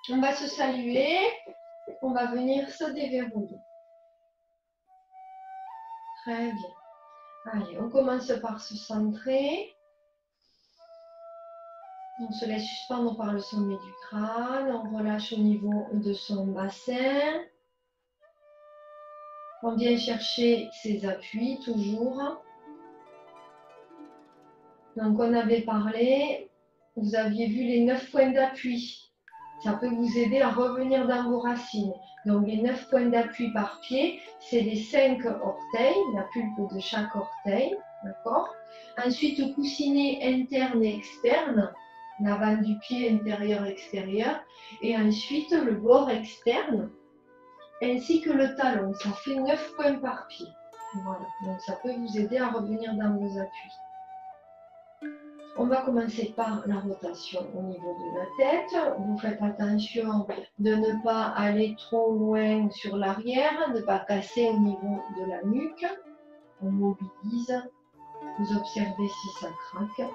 On va se saluer. On va venir se déverrouiller. Très bien. Allez, on commence par se centrer. On se laisse suspendre par le sommet du crâne. On relâche au niveau de son bassin. On vient chercher ses appuis, toujours. Donc, on avait parlé, vous aviez vu les 9 points d'appui. Ça peut vous aider à revenir dans vos racines. Donc, les 9 points d'appui par pied, c'est les 5 orteils, la pulpe de chaque orteil. D'accord? Ensuite, coussinet interne et externe, l'avant du pied intérieur-extérieur. Et ensuite, le bord externe, ainsi que le talon. Ça fait 9 points par pied. Voilà. Donc, ça peut vous aider à revenir dans vos appuis. On va commencer par la rotation au niveau de la tête. Vous faites attention de ne pas aller trop loin sur l'arrière, de ne pas casser au niveau de la nuque. On mobilise. Vous observez si ça craque.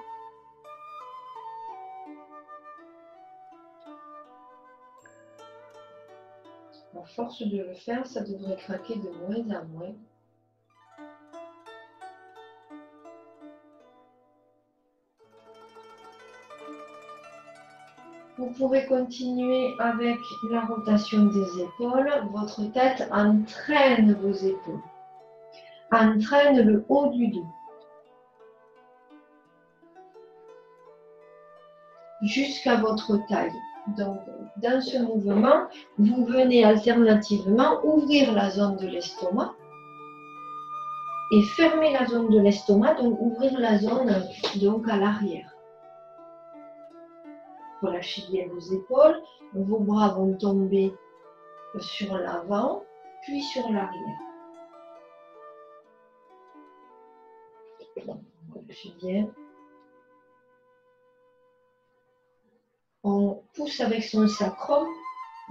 À force de le faire, ça devrait craquer de moins en moins. Vous pourrez continuer avec la rotation des épaules. Votre tête entraîne vos épaules. Entraîne le haut du dos. Jusqu'à votre taille. Donc, dans ce mouvement, vous venez alternativement ouvrir la zone de l'estomac et fermer la zone de l'estomac, donc ouvrir la zone donc à l'arrière. Relâchez bien vos épaules, vos bras vont tomber sur l'avant, puis sur l'arrière. Relâchez bien. On pousse avec son sacrum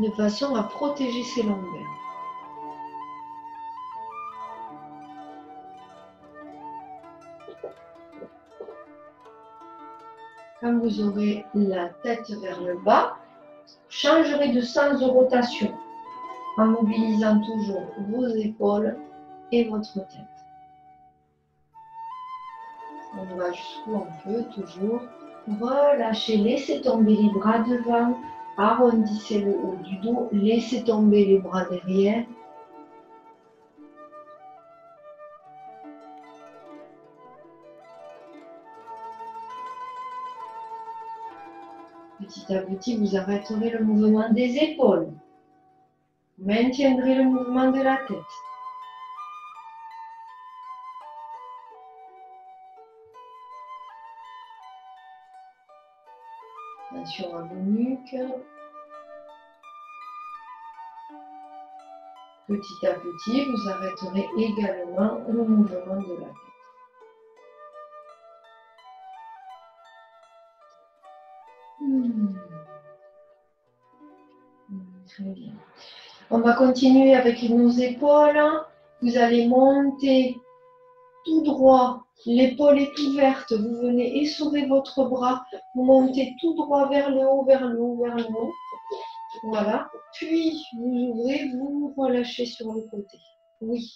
de façon à protéger ses lombaires. Quand vous aurez la tête vers le bas, vous changerez de sens de rotation en mobilisant toujours vos épaules et votre tête. On va jusqu'où on peut, toujours. Relâchez, laissez tomber les bras devant, arrondissez le haut du dos, laissez tomber les bras derrière. Petit à petit, vous arrêterez le mouvement des épaules. Vous maintiendrez le mouvement de la tête. Attention à vos nuques. Petit à petit, vous arrêterez également le mouvement de la tête. Très bien. On va continuer avec nos épaules. Vous allez monter tout droit. L'épaule est ouverte. Vous venez essorer votre bras. Vous montez tout droit vers le haut, vers le haut, vers le haut. Voilà. Puis, vous ouvrez, vous relâchez sur le côté. Oui.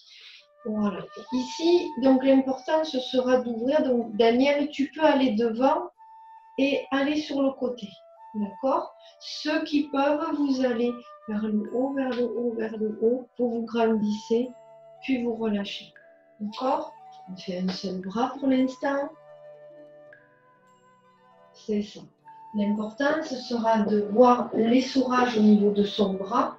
Voilà. Ici, donc l'important, ce sera d'ouvrir. Donc, Daniel, tu peux aller devant et aller sur le côté. D'accord? Ceux qui peuvent, vous allez vers le haut, vers le haut, vers le haut. Vous grandissez, puis vous relâchez. D'accord? On fait un seul bras pour l'instant. C'est ça. L'important, ce sera de voir l'essorage au niveau de son bras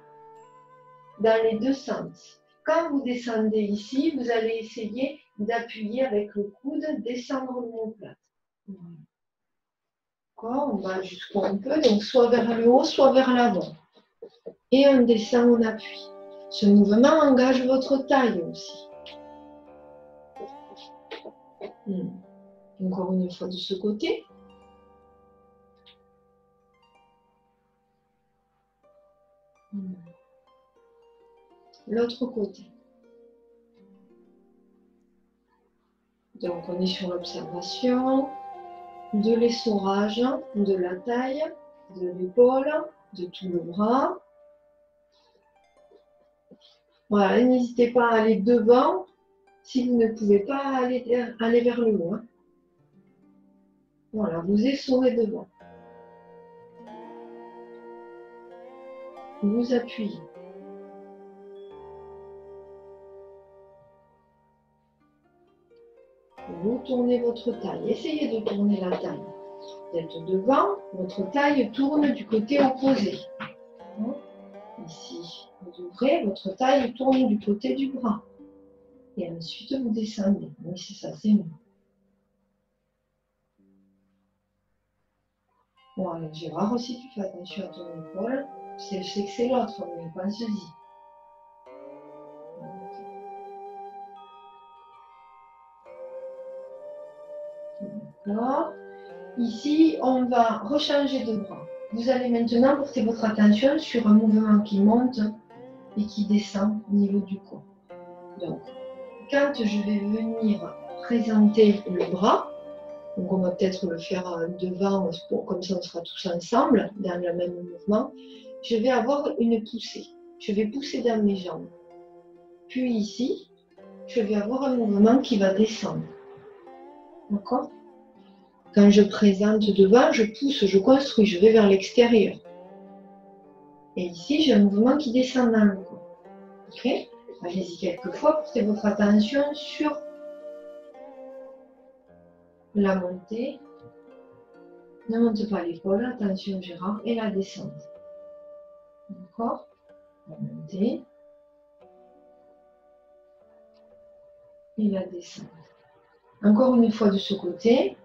dans les deux sens. Quand vous descendez ici, vous allez essayer d'appuyer avec le coude, descendre l'omoplate. Voilà. On va jusqu'où on peut, donc soit vers le haut, soit vers l'avant. Et on descend, on appuie. Ce mouvement engage votre taille aussi. Encore une fois de ce côté. L'autre côté. Donc on est sur l'observation de l'essorage, de la taille, de l'épaule. de tout le bras. Voilà, n'hésitez pas à aller devant si vous ne pouvez pas aller vers le haut. Hein. Voilà, vous essorez devant. Vous appuyez. Vous tournez votre taille. Essayez de tourner la taille. Vous êtes devant, votre taille tourne du côté opposé. Ici, vous ouvrez, votre taille tourne du côté du bras. Et ensuite, vous descendez. Oui, c'est ça, c'est mieux. Voilà, Gérard aussi, tu fais attention à ton épaule. Je sais que c'est l'autre, mais pense-y. D'accord. Ici, on va rechanger de bras. Vous allez maintenant porter votre attention sur un mouvement qui monte et qui descend au niveau du corps. Donc, quand je vais venir présenter le bras, donc on va peut-être le faire devant, comme ça on sera tous ensemble dans le même mouvement, je vais avoir une poussée. Je vais pousser dans mes jambes. Puis ici, je vais avoir un mouvement qui va descendre. D'accord ? Quand je présente devant, je pousse, je construis, je vais vers l'extérieur. Et ici, j'ai un mouvement qui descend dans le corps. Ok ? Allez-y quelques fois, portez votre attention sur la montée. Ne monte pas l'épaule, attention Gérard, et la descente. D'accord ? La montée. Et la descente. Encore une fois de ce côté.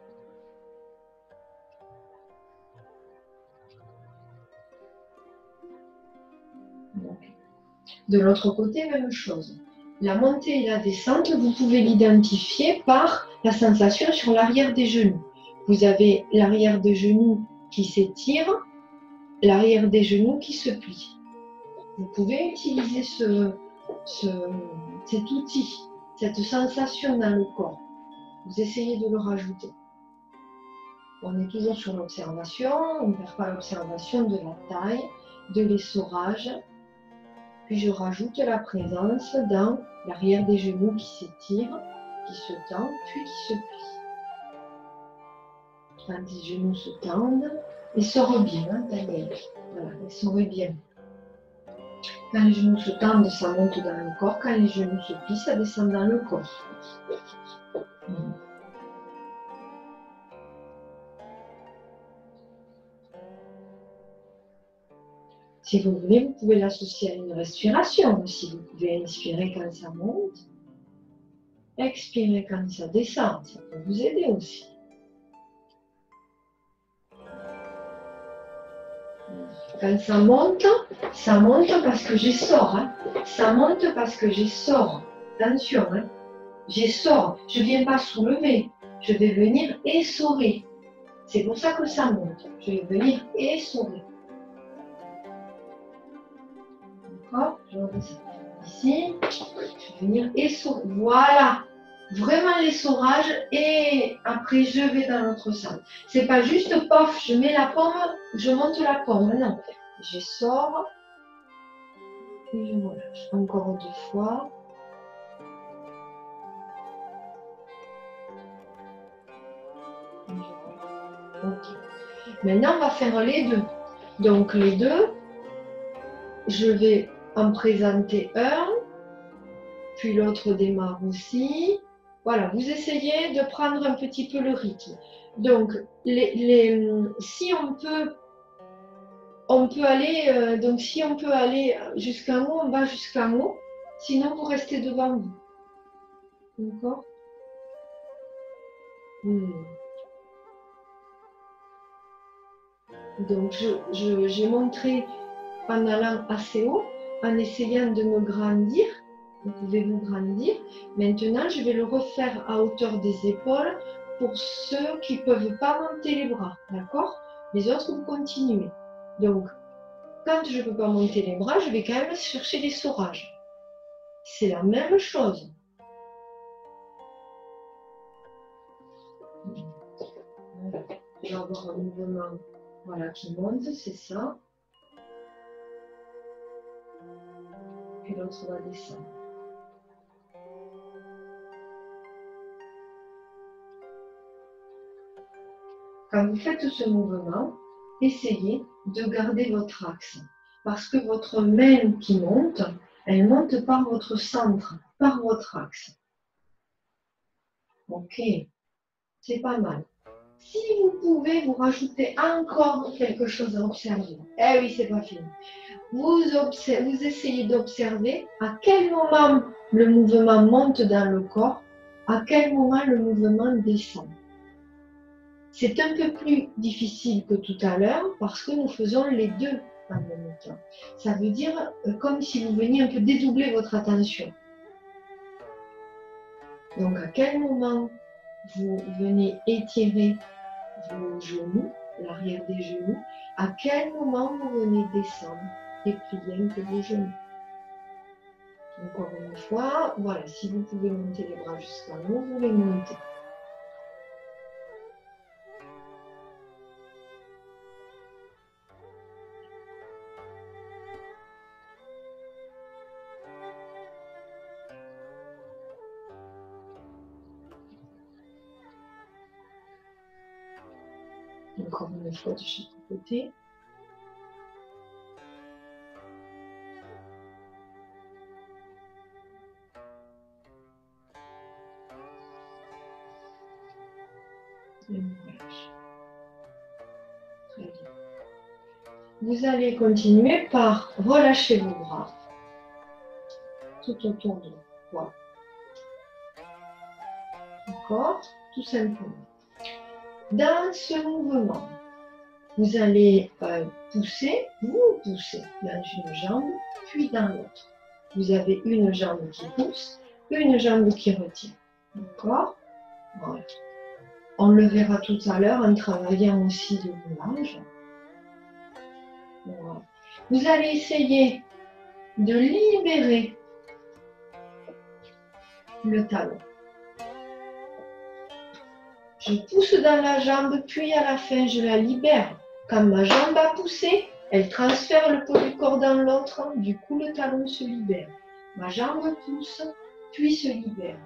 De l'autre côté, même chose. La montée et la descente, vous pouvez l'identifier par la sensation sur l'arrière des genoux. Vous avez l'arrière des genoux qui s'étire, l'arrière des genoux qui se plie. Vous pouvez utiliser cet outil, cette sensation dans le corps. Vous essayez de le rajouter. On est toujours sur l'observation, on ne perd pas l'observation de la taille, de l'essorage. Puis je rajoute la présence dans l'arrière des genoux qui s'étire, qui se tend, puis qui se plie. Quand les genoux se tendent, essorent bien, hein, Daniel. Voilà, essorent bien. Quand les genoux se tendent, ça monte dans le corps. Quand les genoux se plient, ça descend dans le corps. Si vous voulez, vous pouvez l'associer à une respiration aussi. Vous pouvez inspirer quand ça monte, expirer quand ça descend. Ça peut vous aider aussi. Quand ça monte parce que j'essore. Hein. Ça monte parce que j'essore. Attention, hein. J'essore. Je ne viens pas soulever. Je vais venir essorer. C'est pour ça que ça monte. Je vais venir essorer. D'accord ? Je redescends. Ici, je vais venir essorer. Voilà. Vraiment l'essorage et après je vais dans l'autre sens. C'est pas juste pof, je mets la paume, je monte la paume. Non. J'essore. Et je relâche. Encore 2 fois. Et je relâche. Ok. Maintenant, on va faire les deux. Donc, les deux, je vais en présenter un, puis l'autre démarre aussi. Voilà, vous essayez de prendre un petit peu le rythme. Donc, si on peut aller, si on peut aller jusqu'en haut, on va jusqu'en haut. Sinon, vous restez devant vous. D'accord ? Donc, j'ai montré en allant assez haut, en essayant de me grandir. Vous pouvez vous grandir. Maintenant, je vais le refaire à hauteur des épaules pour ceux qui ne peuvent pas monter les bras. D'accord ? Les autres, vous continuez. Donc, quand je ne peux pas monter les bras, je vais quand même chercher l'essorage. C'est la même chose. Voilà. Je vais avoir un mouvement qui monte, c'est ça. puis l'autre va descendre. Quand vous faites ce mouvement, essayez de garder votre axe. Parce que votre main qui monte, elle monte par votre centre, par votre axe. Ok, c'est pas mal. Si vous pouvez vous rajouter encore quelque chose à observer. Eh oui, c'est pas fini. Vous essayez d'observer à quel moment le mouvement monte dans le corps, à quel moment le mouvement descend. C'est un peu plus difficile que tout à l'heure parce que nous faisons les deux en même temps. Ça veut dire comme si vous veniez un peu dédoubler votre attention. Donc à quel moment vous venez étirer vos genoux, l'arrière des genoux, à quel moment vous venez descendre et plier un peu vos genoux. Encore une fois, voilà, si vous pouvez monter les bras jusqu'à haut, vous les montez. Encore une fois de chaque côté. Et on relâche. Très bien. Vous allez continuer par relâcher vos bras tout autour de vous. Voilà. D'accord? Tout simplement. Dans ce mouvement, vous allez pousser dans une jambe, puis dans l'autre. Vous avez une jambe qui pousse, une jambe qui retient. D'accord? Voilà. On le verra tout à l'heure en travaillant aussi le moulage. Voilà. Vous allez essayer de libérer le talon. Je pousse dans la jambe, puis à la fin, je la libère. Quand ma jambe a poussé, elle transfère le poids du corps dans l'autre, du coup le talon se libère. Ma jambe pousse, puis se libère.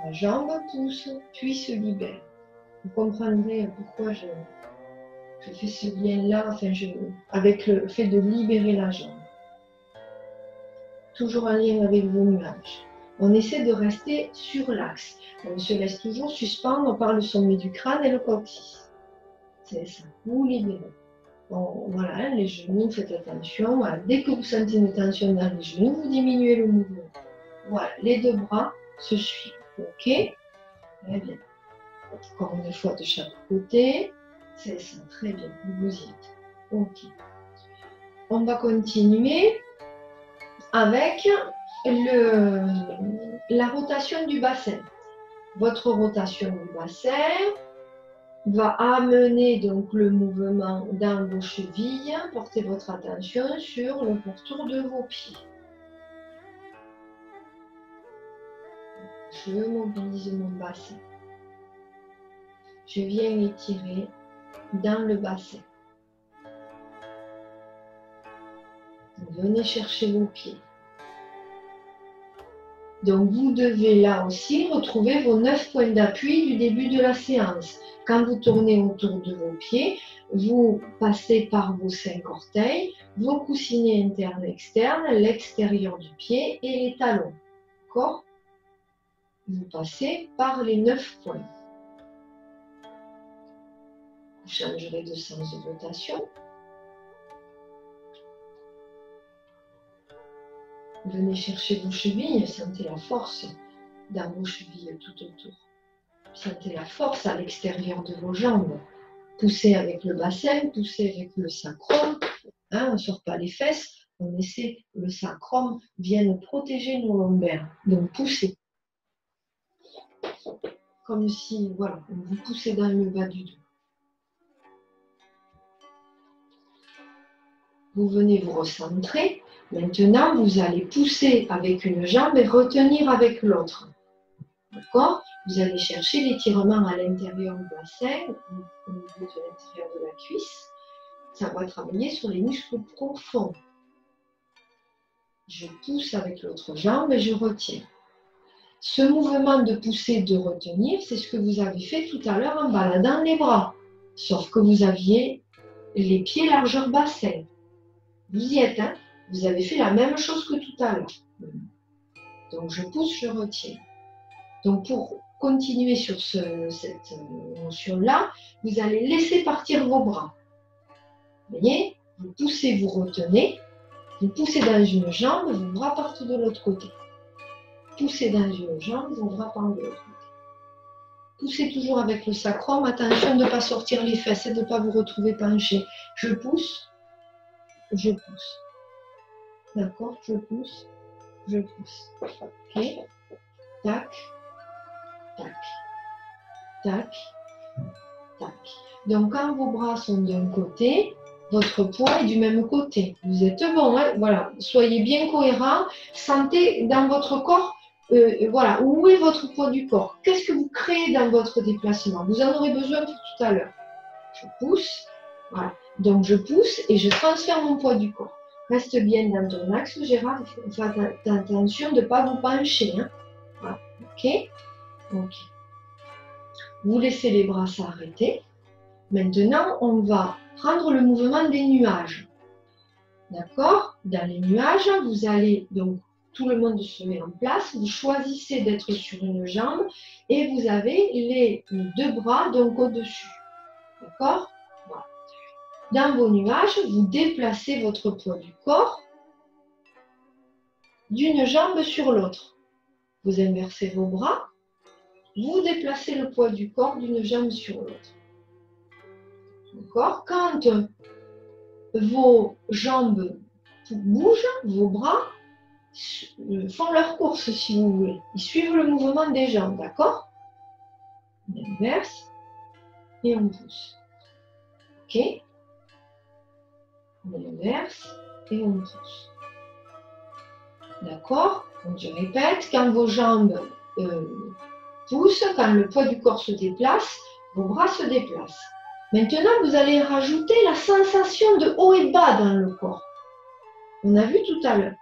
Ma jambe pousse, puis se libère. Vous comprendrez pourquoi je fais ce lien-là, avec le fait de libérer la jambe. Toujours en lien avec vos nuages. On essaie de rester sur l'axe. On se laisse toujours suspendre par le sommet du crâne et le coccyx. C'est ça, vous libérez. Bon, voilà, les genoux, faites attention. Voilà. Dès que vous sentez une tension dans les genoux, vous diminuez le mouvement. Voilà, les deux bras se suivent. Ok? Très bien. Encore une fois de chaque côté. C'est ça, très bien. Vous y êtes. Ok. On va continuer avec la rotation du bassin. Votre rotation du bassin va amener donc le mouvement dans vos chevilles. Portez votre attention sur le pourtour de vos pieds. Je mobilise mon bassin. Je viens étirer dans le bassin. Venez chercher vos pieds. Donc, vous devez là aussi retrouver vos 9 points d'appui du début de la séance. Quand vous tournez autour de vos pieds, vous passez par vos 5 orteils, vos coussinets internes et externes, l'extérieur du pied et les talons. D'accord? Vous passez par les 9 points. Vous changerez de sens de rotation. Venez chercher vos chevilles, sentez la force dans vos chevilles tout autour. Sentez la force à l'extérieur de vos jambes. Poussez avec le bassin, poussez avec le sacrum. Hein, on ne sort pas les fesses, on essaie que le sacrum vienne protéger nos lombaires. Donc poussez. Comme si, voilà, vous poussez dans le bas du dos. Vous venez vous recentrer. Maintenant, vous allez pousser avec une jambe et retenir avec l'autre. D'accord? Vous allez chercher l'étirement à l'intérieur du bassin, au niveau de l'intérieur de la cuisse. Ça va travailler sur les muscles profonds. Je pousse avec l'autre jambe et je retiens. Ce mouvement de pousser, de retenir, c'est ce que vous avez fait tout à l'heure en baladant les bras. Sauf que vous aviez les pieds largeur bassin. Vous y êtes, hein? Vous avez fait la même chose que tout à l'heure. Donc je pousse, je retiens. Donc pour continuer sur cette notion-là, vous allez laisser partir vos bras. Vous voyez? Vous poussez, vous retenez. Vous poussez dans une jambe, vos bras partent de l'autre côté. Poussez dans une jambe, vos bras partent de l'autre côté. Poussez toujours avec le sacrum. Attention de ne pas sortir les fesses et de ne pas vous retrouver penché. Je pousse, je pousse. D'accord? Je pousse, je pousse. Ok? Tac, tac, tac, tac. Donc quand vos bras sont d'un côté, votre poids est du même côté. Vous êtes bon, hein? Voilà. Soyez bien cohérent. Sentez dans votre corps, voilà, où est votre poids du corps? Qu'est-ce que vous créez dans votre déplacement? Vous en aurez besoin tout à l'heure. Je pousse, voilà. Donc je pousse et je transfère mon poids du corps. Reste bien dans ton axe, Gérard. Faites attention de ne pas vous pencher. Hein? Voilà. Ok? Ok. Vous laissez les bras s'arrêter. Maintenant, on va prendre le mouvement des nuages. D'accord? Dans les nuages, vous allez, donc, tout le monde se met en place. Vous choisissez d'être sur une jambe et vous avez les deux bras donc au-dessus. D'accord? Voilà. Dans vos nuages, vous déplacez votre poids du corps d'une jambe sur l'autre. Vous inversez vos bras, vous déplacez le poids du corps d'une jambe sur l'autre. D'accord? Quand vos jambes bougent, vos bras font leur course, si vous voulez. Ils suivent le mouvement des jambes, d'accord? On inverse et on pousse. Ok? On inverse et on pousse. D'accord? Donc je répète, quand vos jambes poussent, quand le poids du corps se déplace, vos bras se déplacent. Maintenant, vous allez rajouter la sensation de haut et bas dans le corps. On a vu tout à l'heure.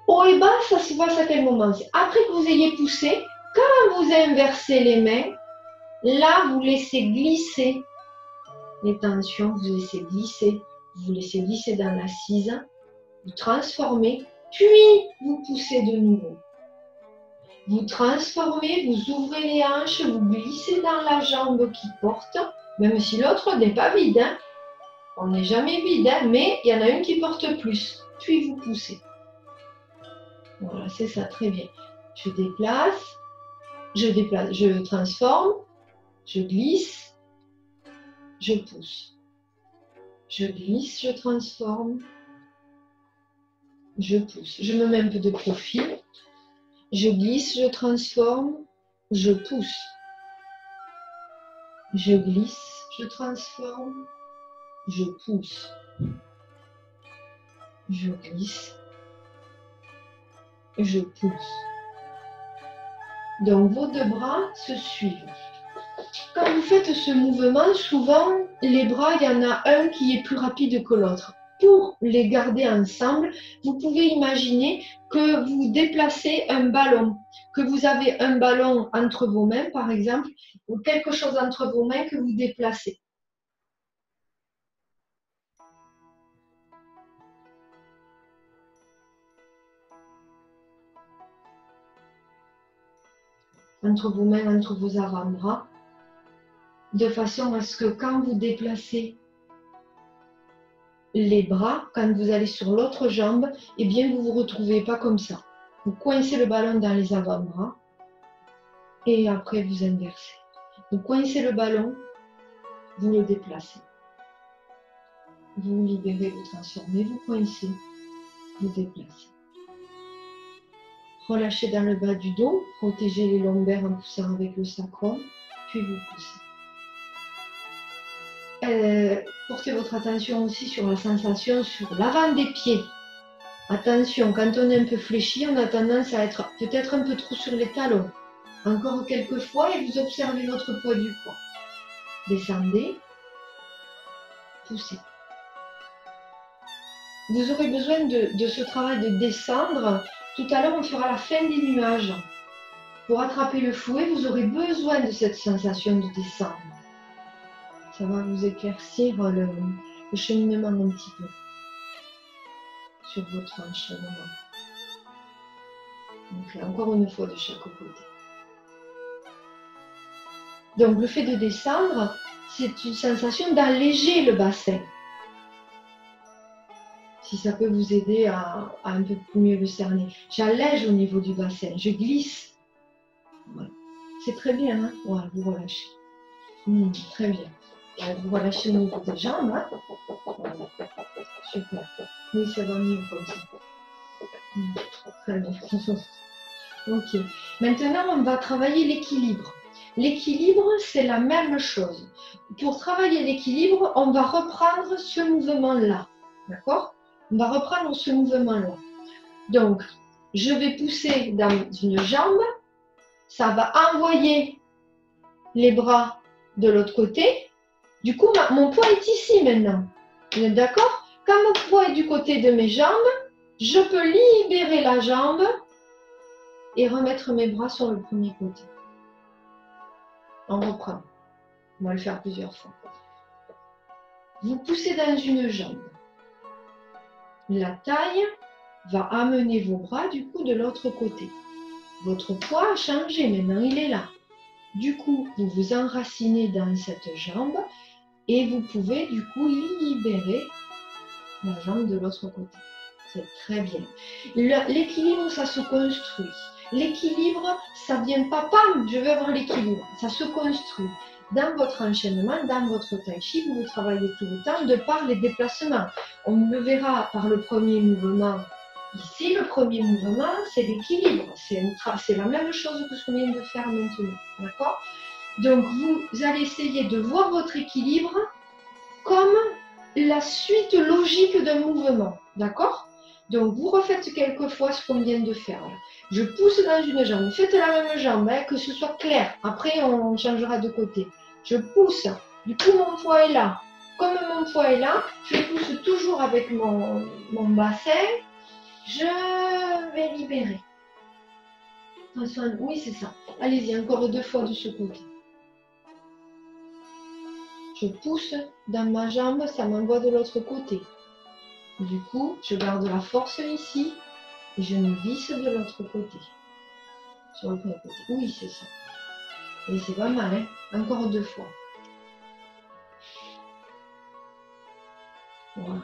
Haut et bas, ça se passe à quel moment? Après que vous ayez poussé, quand vous inversez les mains, là, vous laissez glisser les tensions, vous laissez glisser dans l'assise, vous transformez, puis vous poussez de nouveau. Vous transformez, vous ouvrez les hanches, vous glissez dans la jambe qui porte, même si l'autre n'est pas vide. Hein. On n'est jamais vide, hein, mais il y en a une qui porte plus. Puis vous poussez. Voilà, c'est ça, très bien. Je déplace, je transforme, je glisse, je pousse. Je glisse, je transforme, je pousse. Je me mets un peu de profil. Je glisse, je transforme, je pousse. Je glisse, je transforme, je pousse. Je glisse, je pousse. Donc vos deux bras se suivent. Quand vous faites ce mouvement, souvent les bras, il y en a un qui est plus rapide que l'autre. Pour les garder ensemble, vous pouvez imaginer que vous déplacez un ballon, que vous avez un ballon entre vos mains, par exemple, ou quelque chose entre vos mains que vous déplacez. Entre vos mains, entre vos avant-bras, de façon à ce que quand vous déplacez les bras, quand vous allez sur l'autre jambe, eh bien vous ne vous retrouvez pas comme ça. Vous coincez le ballon dans les avant-bras et après vous inversez. Vous coincez le ballon, vous le déplacez. Vous libérez, vous transformez, vous coincez, vous déplacez. Relâchez dans le bas du dos, protégez les lombaires en poussant avec le sacrum, puis vous poussez. Portez votre attention aussi sur la sensation sur l'avant des pieds. Attention, quand on est un peu fléchi, on a tendance à être peut-être un peu trop sur les talons. Encore quelques fois et vous observez votre poids du corps. Descendez, poussez. vous aurez besoin de ce travail de descendre. Tout à l'heure, on fera la fin des nuages. Pour attraper le fouet, vous aurez besoin de cette sensation de descendre. Ça va vous éclaircir le cheminement un petit peu sur votre enchaînement. Donc, encore une fois de chaque côté. Donc, le fait de descendre, c'est une sensation d'alléger le bassin. Si ça peut vous aider à un peu mieux le cerner. J'allège au niveau du bassin, je glisse. Voilà. C'est très bien, hein? Voilà, vous relâchez. Très bien. Vous relâchez au niveau des jambes. Hein? Voilà. Super. Oui, ça va mieux comme ça. Très bien. Ok. Maintenant, on va travailler l'équilibre. L'équilibre, c'est la même chose. Pour travailler l'équilibre, on va reprendre ce mouvement-là. D'accord? On va reprendre ce mouvement-là. Donc, je vais pousser dans une jambe. Ça va envoyer les bras de l'autre côté. Du coup, mon poids est ici maintenant. Vous êtes d'accord? Quand mon poids est du côté de mes jambes, je peux libérer la jambe et remettre mes bras sur le premier côté. On reprend. On va le faire plusieurs fois. Vous poussez dans une jambe. La taille va amener vos bras du coup de l'autre côté. Votre poids a changé, maintenant il est là. Du coup, vous vous enracinez dans cette jambe et vous pouvez du coup libérer la jambe de l'autre côté. C'est très bien. L'équilibre, ça se construit. L'équilibre, ça ne vient pas, pam, je veux avoir l'équilibre. Ça se construit. Dans votre enchaînement, dans votre tai chi, vous travaillez tout le temps de par les déplacements. On le verra par le premier mouvement. Ici, le premier mouvement, c'est l'équilibre. C'est la même chose que ce qu'on vient de faire maintenant. D'accord? Donc, vous allez essayer de voir votre équilibre comme la suite logique d'un mouvement. D'accord? Donc, vous refaites quelquefois ce qu'on vient de faire. Là. Je pousse dans une jambe. Faites la même jambe, hein, que ce soit clair. Après, on changera de côté. Je pousse. Du coup, mon poids est là. Comme mon poids est là, je pousse toujours avec mon bassin. Je vais libérer. Oui, c'est ça. Allez-y, encore 2 fois de ce côté. Je pousse dans ma jambe, ça m'envoie de l'autre côté. Du coup, je garde la force ici et je me visse de l'autre côté. Sur le premier côté. Oui, c'est ça. Et c'est pas mal, hein? Encore 2 fois. Voilà.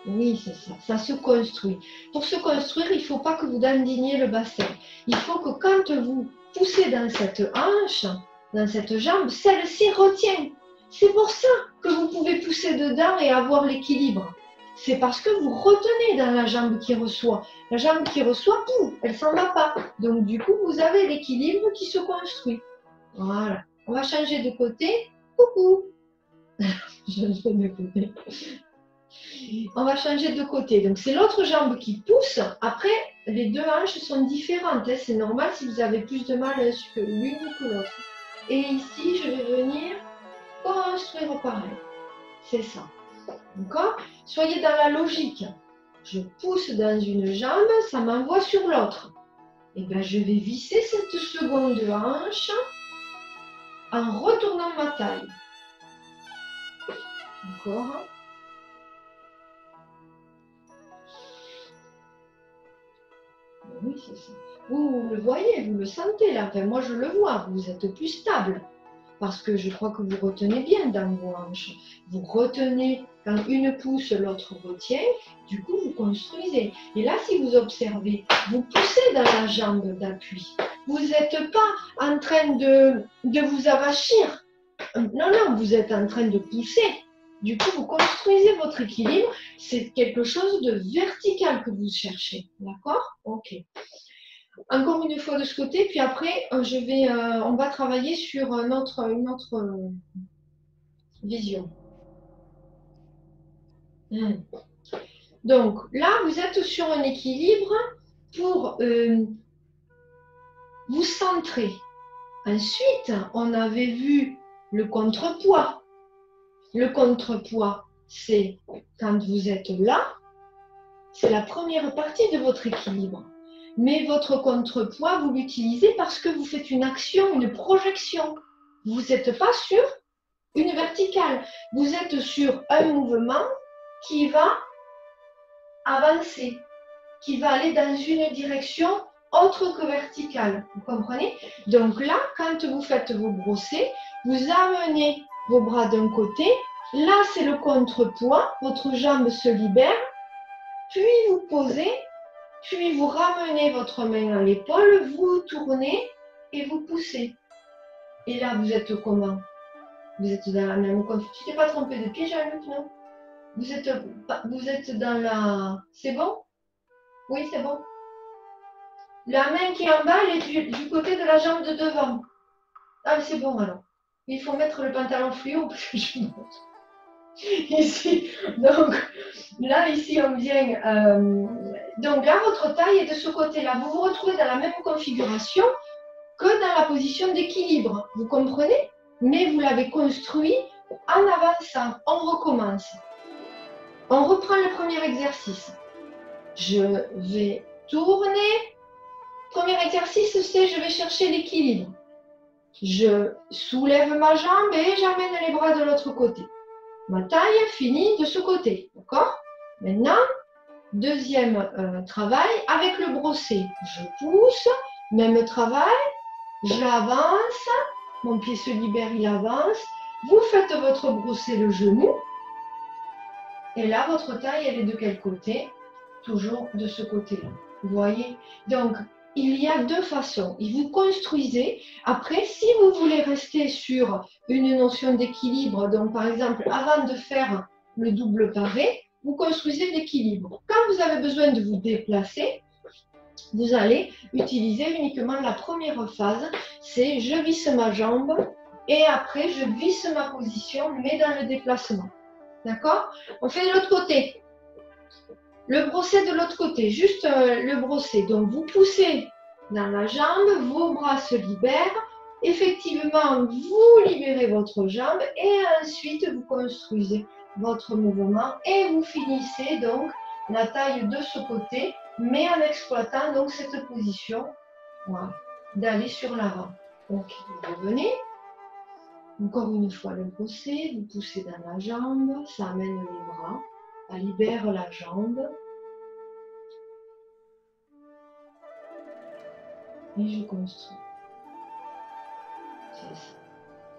Oui, c'est ça. Ça se construit. Pour se construire, il ne faut pas que vous dandiniez le bassin. Il faut que quand vous poussez dans cette hanche, dans cette jambe, celle-ci retient. C'est pour ça que vous pouvez pousser dedans et avoir l'équilibre. C'est parce que vous retenez dans la jambe qui reçoit. La jambe qui reçoit, tout, elle ne s'en va pas. Donc du coup, vous avez l'équilibre qui se construit. Voilà. On va changer de côté. Coucou. Je change de côté. On va changer de côté. Donc, c'est l'autre jambe qui pousse. Après, les 2 hanches sont différentes. Hein. C'est normal si vous avez plus de mal que l'une que l'autre. Et ici, je vais venir construire pareil. C'est ça. D'accord? Soyez dans la logique. Je pousse dans une jambe, ça m'envoie sur l'autre. Et bien, je vais visser cette seconde hanche en retournant ma taille. D'accord? Oui, c'est ça. Vous le voyez, vous le sentez là. Enfin, moi, je le vois. Vous êtes plus stable. Parce que je crois que vous retenez bien dans vos hanches. Vous retenez quand une pousse, l'autre retient. Du coup, vous construisez. Et là, si vous observez, vous poussez dans la jambe d'appui. Vous n'êtes pas en train de vous avachir. Non, non, vous êtes en train de pousser. Du coup, vous construisez votre équilibre. C'est quelque chose de vertical que vous cherchez. D'accord? Ok. Encore une fois de ce côté, puis après, on va travailler sur une autre vision. Donc là, vous êtes sur un équilibre pour vous centrer. Ensuite, on avait vu le contrepoids. Le contrepoids, c'est quand vous êtes là, c'est la première partie de votre équilibre. Mais votre contrepoids, vous l'utilisez parce que vous faites une action, une projection. Vous n'êtes pas sur une verticale. Vous êtes sur un mouvement qui va avancer, qui va aller dans une direction autre que verticale. Vous comprenez? Donc là, quand vous faites vos brossés, vous amenez vos bras d'un côté. Là, c'est le contrepoids. Votre jambe se libère. Puis vous posez. Puis vous ramenez votre main à l'épaule. Vous tournez et vous poussez. Et là, vous êtes comment? Vous êtes dans la même confiture. Tu t'es pas trompé de pied, Jean-Luc, non? Vous êtes dans la... C'est bon? Oui, c'est bon. La main qui est en bas, elle est du côté de la jambe de devant. Ah, c'est bon alors. Il faut mettre le pantalon fluo parce que je monte. Ici, donc, là, ici, on vient... donc là, votre taille est de ce côté-là. Vous vous retrouvez dans la même configuration que dans la position d'équilibre. Vous comprenez? Mais vous l'avez construit en avançant. On recommence. On reprend le premier exercice. Je vais tourner. Premier exercice, c'est je vais chercher l'équilibre. Je soulève ma jambe et j'amène les bras de l'autre côté. Ma taille finit de ce côté. D'accord? Maintenant, deuxième travail avec le brosset. Je pousse, même travail, j'avance, mon pied se libère, il avance. Vous faites votre brosset le genou. Et là, votre taille, elle est de quel côté? Toujours de ce côté-là. Vous voyez? Donc, il y a deux façons. Et vous construisez. Après, si vous voulez rester sur une notion d'équilibre, donc par exemple, avant de faire le double pavé, vous construisez l'équilibre. Quand vous avez besoin de vous déplacer, vous allez utiliser uniquement la première phase. C'est je visse ma jambe et après, je visse ma position, mais dans le déplacement. D'accord? On fait de l'autre côté. Le brosset de l'autre côté, juste le brosset. Donc, vous poussez dans la jambe, vos bras se libèrent. Effectivement, vous libérez votre jambe et ensuite, vous construisez votre mouvement et vous finissez donc la taille de ce côté, mais en exploitant donc cette position, voilà, d'aller sur l'avant. Donc, vous revenez. Encore une fois, le brosset, vous poussez dans la jambe, ça amène les bras, ça libère la jambe. Et je construis. C'est ça.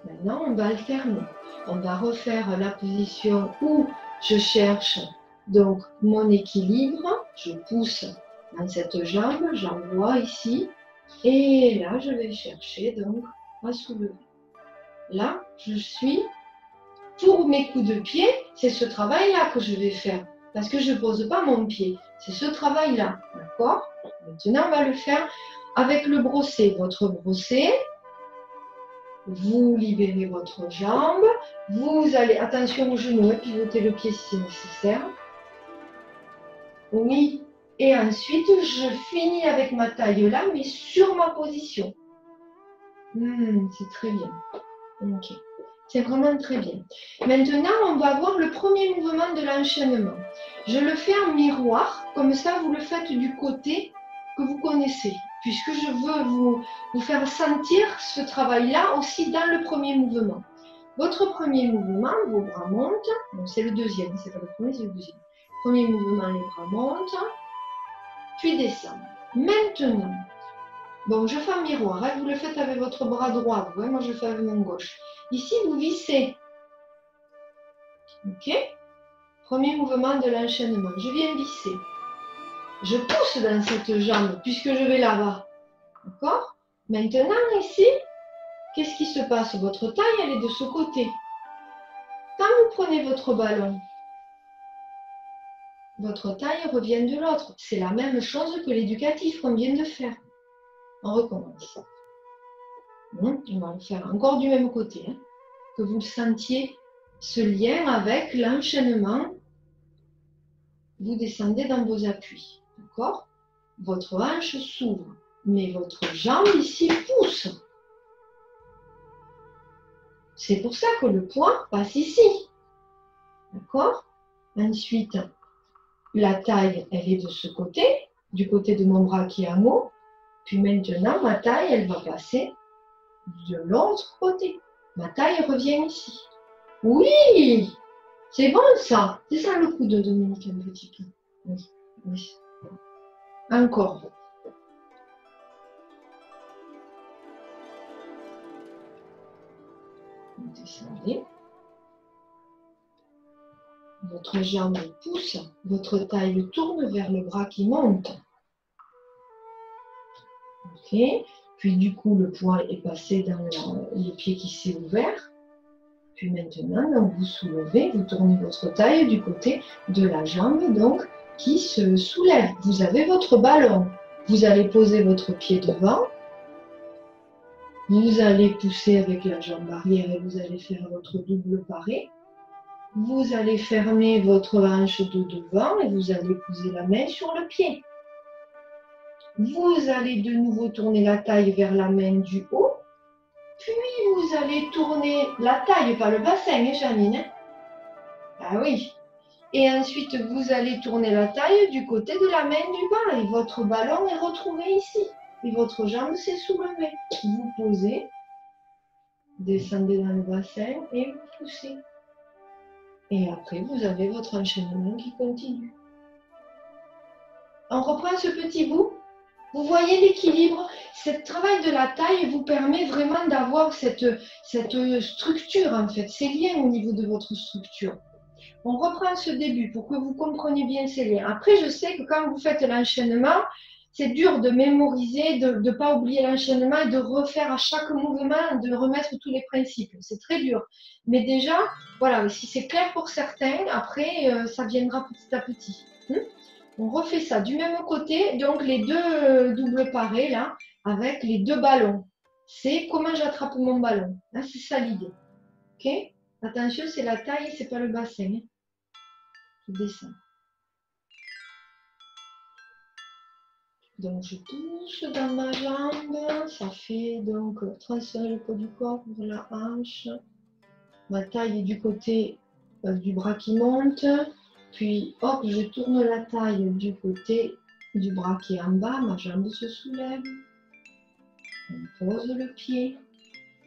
Maintenant, on va alterner. On va refaire la position où je cherche donc mon équilibre. Je pousse dans cette jambe, j'envoie ici. Et là, je vais chercher donc à soulever. Là, je suis, pour mes coups de pied, c'est ce travail-là que je vais faire. Parce que je ne pose pas mon pied. C'est ce travail-là. D'accord? Maintenant, on va le faire avec le brosset. Votre brosset, vous libérez votre jambe. Vous allez, attention au genou, pivotez le pied si c'est nécessaire. Oui. Et ensuite, je finis avec ma taille là, mais sur ma position. C'est très bien. Ok. C'est vraiment très bien. Maintenant, on va voir le premier mouvement de l'enchaînement. Je le fais en miroir, comme ça vous le faites du côté que vous connaissez, puisque je veux vous faire sentir ce travail-là aussi dans le premier mouvement. Votre premier mouvement, vos bras montent. Bon, c'est le deuxième, c'est pas le premier, c'est le deuxième. Premier mouvement, les bras montent, puis descendent. Maintenant, bon, je fais un miroir, hein, vous le faites avec votre bras droit, vous voyez, moi je le fais avec mon gauche. Ici, vous vissez. Ok? Premier mouvement de l'enchaînement. Je viens visser. Je pousse dans cette jambe puisque je vais là-bas. D'accord? Maintenant, ici, qu'est-ce qui se passe? Votre taille, elle est de ce côté. Quand vous prenez votre ballon, votre taille revient de l'autre. C'est la même chose que l'éducatif qu'on vient de faire. On recommence. On va le faire encore du même côté. Hein, que vous sentiez ce lien avec l'enchaînement. Vous descendez dans vos appuis. D'accord? Votre hanche s'ouvre. Mais votre jambe ici pousse. C'est pour ça que le poids passe ici. D'accord? Ensuite, la taille, elle est de ce côté, du côté de mon bras qui est en haut. Puis maintenant, ma taille, elle va passer de l'autre côté. Ma taille revient ici. Oui, c'est bon ça. C'est ça le coup de Dominique un petit peu. Oui, oui. Encore. Descendez. Votre jambe pousse, votre taille tourne vers le bras qui monte. Ok. Puis du coup, le poing est passé dans le pied qui s'est ouvert. Puis maintenant, donc, vous soulevez, vous tournez votre taille du côté de la jambe donc, qui se soulève. Vous avez votre ballon. Vous allez poser votre pied devant. Vous allez pousser avec la jambe arrière et vous allez faire votre double paré. Vous allez fermer votre hanche de devant et vous allez poser la main sur le pied. Vous allez de nouveau tourner la taille vers la main du haut. Puis vous allez tourner la taille, pas le bassin, hein, Janine? Ah oui. Et ensuite, vous allez tourner la taille du côté de la main du bas. Et votre ballon est retrouvé ici. Et votre jambe s'est soulevée. Vous posez, descendez dans le bassin et vous poussez. Et après, vous avez votre enchaînement qui continue. On reprend ce petit bout. Vous voyez l'équilibre. Ce travail de la taille vous permet vraiment d'avoir cette structure, en fait, ces liens au niveau de votre structure. On reprend ce début pour que vous compreniez bien ces liens. Après, je sais que quand vous faites l'enchaînement, c'est dur de mémoriser, de ne pas oublier l'enchaînement et de refaire à chaque mouvement, de remettre tous les principes. C'est très dur. Mais déjà, voilà, si c'est clair pour certains, après, ça viendra petit à petit. On refait ça du même côté, donc les deux doubles parés là, avec les deux ballons. C'est comment j'attrape mon ballon. Là, c'est ça l'idée. Ok? Attention, c'est la taille, c'est pas le bassin. Je descends. Donc je pousse dans ma jambe, ça fait donc transférer le poids du corps vers la hanche. Ma taille est du côté du bras qui monte. Puis hop, je tourne la taille du côté du bras qui est en bas, ma jambe se soulève. On pose le pied,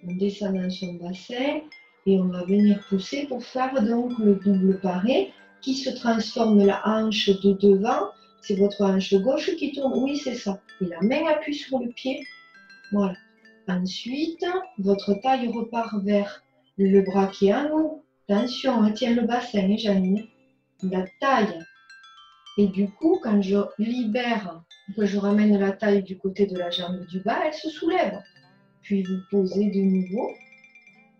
on descend dans son bassin et on va venir pousser pour faire donc le double paré qui se transforme la hanche de devant. C'est votre hanche gauche qui tourne, oui c'est ça. Et la main appuie sur le pied. Voilà. Ensuite, votre taille repart vers le bras qui est en haut. Attention, retiens le bassin, Janine. La taille. Et du coup, quand je libère, que je ramène la taille du côté de la jambe du bas, elle se soulève. Puis vous posez de nouveau,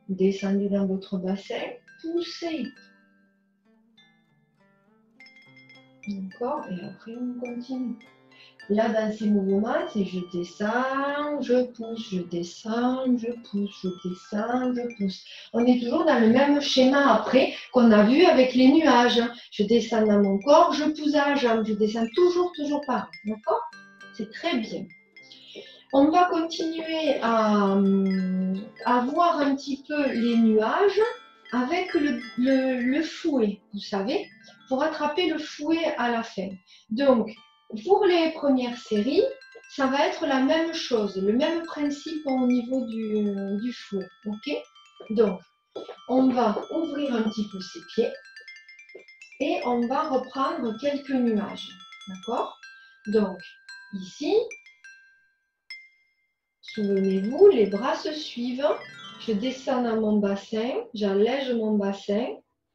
descendez dans votre bassin, poussez. D'accord? Et après, on continue. Là, dans ces mouvements, c'est je descends, je pousse, je descends, je pousse, je descends, je pousse. On est toujours dans le même schéma après qu'on a vu avec les nuages. Je descends dans mon corps, je pousse à la jambe, je descends toujours pareil. D'accord? C'est très bien. On va continuer à voir un petit peu les nuages avec le fouet, vous savez, pour attraper le fouet à la fin. Donc, pour les premières séries, ça va être la même chose, le même principe au niveau du fouet. Ok? Donc, on va ouvrir un petit peu ses pieds et on va reprendre quelques nuages. D'accord? Donc, ici, souvenez-vous, les bras se suivent. Je descends dans mon bassin, j'allège mon bassin,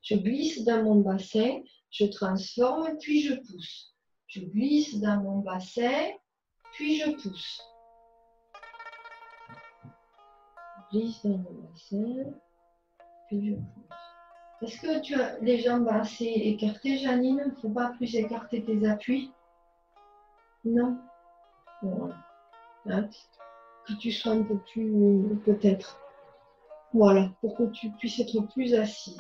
je glisse dans mon bassin, je transforme, puis je pousse. Je glisse dans mon bassin, puis je pousse. Je glisse dans mon bassin, puis je pousse. Est-ce que tu as les jambes assez écartées, Janine? Il ne faut pas plus écarter tes appuis? Non? Voilà. Hein? Que tu sois un peu plus, peut-être. Voilà, pour que tu puisses être plus assise.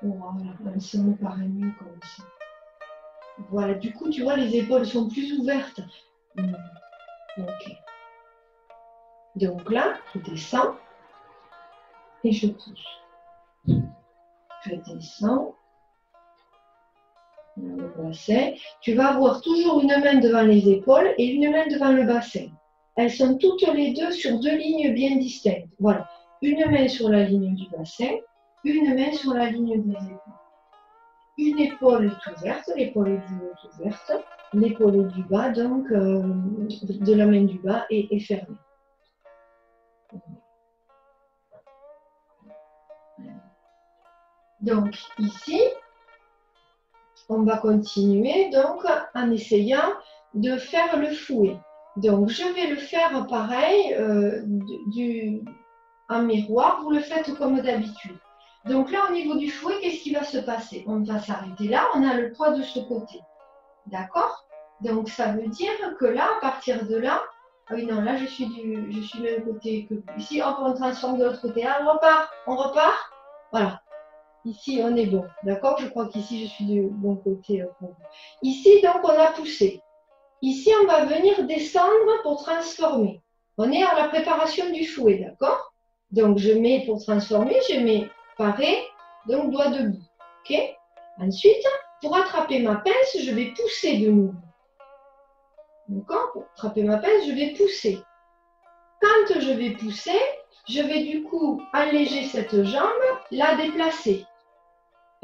Voilà, ça me paraît mieux comme ça. Voilà, du coup, tu vois, les épaules sont plus ouvertes. Ok. Donc là, je descends et je pousse. Je descends bassin. Tu vas avoir toujours une main devant les épaules et une main devant le bassin. Elles sont toutes les deux sur deux lignes bien distinctes. Voilà. Une main sur la ligne du bassin, une main sur la ligne des épaules. Une épaule est ouverte, l'épaule du haut est ouverte, l'épaule du bas, donc de la main du bas, est fermée. Donc ici, on va continuer donc en essayant de faire le fouet. Donc je vais le faire pareil en miroir, vous le faites comme d'habitude. Donc là, au niveau du fouet, qu'est-ce qui va se passer? On va s'arrêter là, on a le poids de ce côté. D'accord? Donc ça veut dire que là, à partir de là, ah oui non, là je suis du même côté que vous. Ici, hop, on transforme de l'autre côté. Ah, on repart. Voilà. Ici, on est bon. D'accord? Je crois qu'ici, je suis du bon côté pour vous. Ici, donc, on a poussé. Ici, on va venir descendre pour transformer. On est à la préparation du fouet, d'accord? Donc, je mets pour transformer, je mets pareil, donc doigt debout. OK? Ensuite, pour attraper ma pince, je vais pousser de nouveau. D'accord? Pour attraper ma pince, je vais pousser. Quand je vais pousser, je vais du coup alléger cette jambe, la déplacer.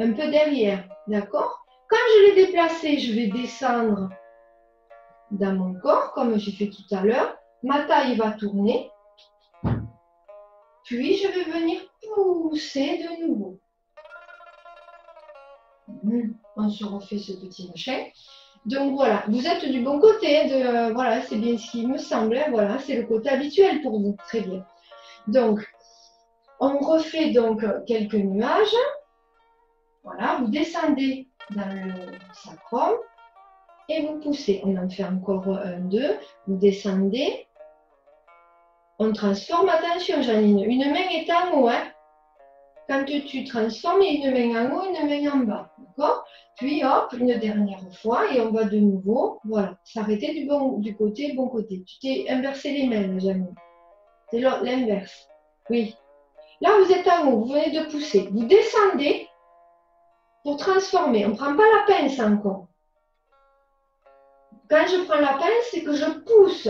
Un peu derrière, d'accord? Quand je l'ai déplacée, je vais descendre dans mon corps, comme j'ai fait tout à l'heure. Ma taille va tourner. Puis, je vais venir pousser de nouveau. On se refait ce petit machin. Donc, voilà. Vous êtes du bon côté. Voilà, c'est bien ce qui me semble. Voilà, c'est le côté habituel pour vous. Très bien. Donc, on refait donc quelques nuages. Voilà, vous descendez dans le sacrum. Et vous poussez. On en fait encore un, deux. Vous descendez. On transforme. Attention, Janine. Une main est en haut. Hein. Quand tu transformes, il y a une main en haut, une main en bas. D'accord? Puis, hop, une dernière fois. Et on va de nouveau. Voilà. S'arrêter du côté, bon côté. Tu t'es inversé les mains, Janine. C'est l'inverse. Oui. Là, vous êtes en haut. Vous venez de pousser. Vous descendez pour transformer. On ne prend pas la pince encore. Quand je prends la pince, c'est que je pousse,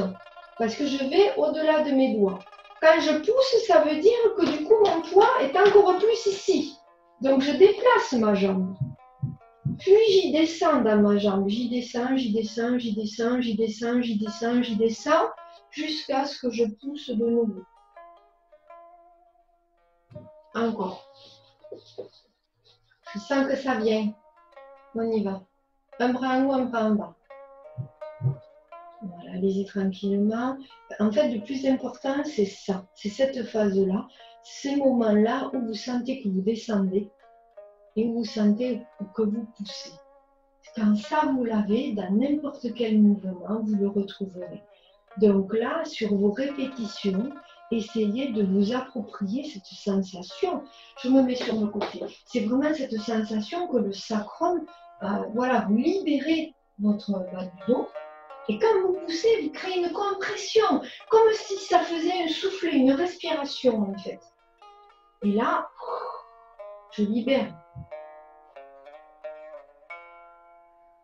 parce que je vais au-delà de mes doigts. Quand je pousse, ça veut dire que du coup, mon poids est encore plus ici. Donc, je déplace ma jambe. Puis, j'y descends dans ma jambe. J'y descends, j'y descends, j'y descends, j'y descends, j'y descends, j'y descends, jusqu'à ce que je pousse de nouveau. Encore. Je sens que ça vient. On y va. Un bras en haut, un bras en bas. Voilà, allez-y tranquillement. En fait, le plus important, c'est ça. C'est cette phase-là. Ces moments-là où vous sentez que vous descendez et où vous sentez que vous poussez. Quand ça, vous l'avez, dans n'importe quel mouvement, vous le retrouverez. Donc là, sur vos répétitions, essayez de vous approprier cette sensation. Je me mets sur le côté. C'est vraiment cette sensation que le sacrum, voilà, vous libérez votre bas du dos. Et quand vous poussez, vous créez une compression, comme si ça faisait un souffle, une respiration en fait. Et là, je libère.